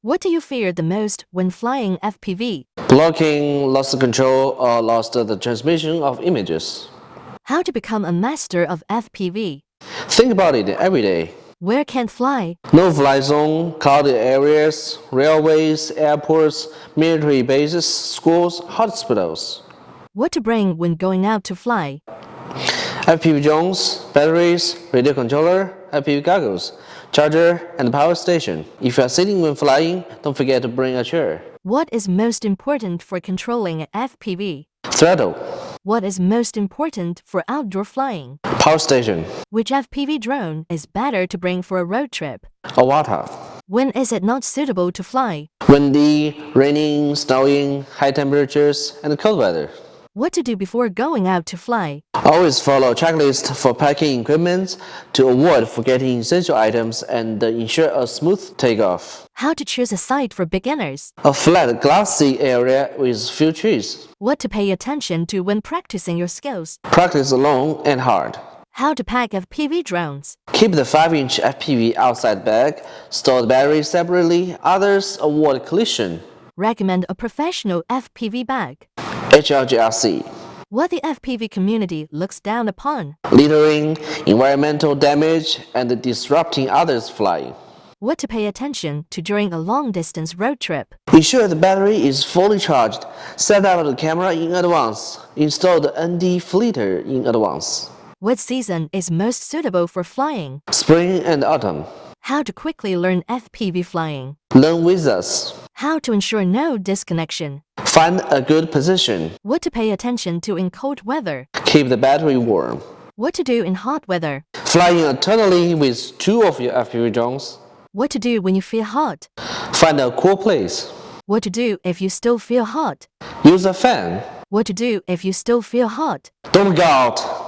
What do you fear the most when flying FPV? Blocking, lost control, or lost the transmission of images. How to become a master of FPV? Think about it every day. Where can't fly? No-fly zone, clouded areas, railways, airports, military bases, schools, hospitals. What to bring when going out to fly? FPV drones, batteries, radio controller, FPV goggles, charger, and power station. If you are sitting when flying, don't forget to bring a chair. What is most important for controlling a FPV? Throttle, What is most important for outdoor flying? power station, Which FPV drone is better to bring for a road trip? Awata. When is it not suitable to fly? Windy, raining, snowing, high temperatures, and cold weather. What to do before going out to fly? Always follow a checklist for packing equipment to avoid forgetting essential items and ensure a smooth takeoff. How to choose a site for beginners? A flat, glassy area with few trees. What to pay attention to when practicing your skills? Practice long and hard. How to pack FPV drones? Keep the 5-inch FPV outside bag. Store the battery separately. Others avoid collision. Recommend a professional FPV bag. HLGRC. What the FPV community looks down upon. Littering, environmental damage, and disrupting others flying. What to pay attention to during a long-distance road trip. Ensure the battery is fully charged. Set up the camera in advance. Install the ND filter in advance. What season is most suitable for flying? Spring and autumn. How to quickly learn FPV flying. Learn with us. How to ensure no disconnection. Find a good position. What to pay attention to in cold weather. Keep the battery warm. What to do in hot weather. Flying alternately with 2 of your FPV drones. What to do when you feel hot. Find a cool place. What to do if you still feel hot. Use a fan. What to do if you still feel hot. Don't go out.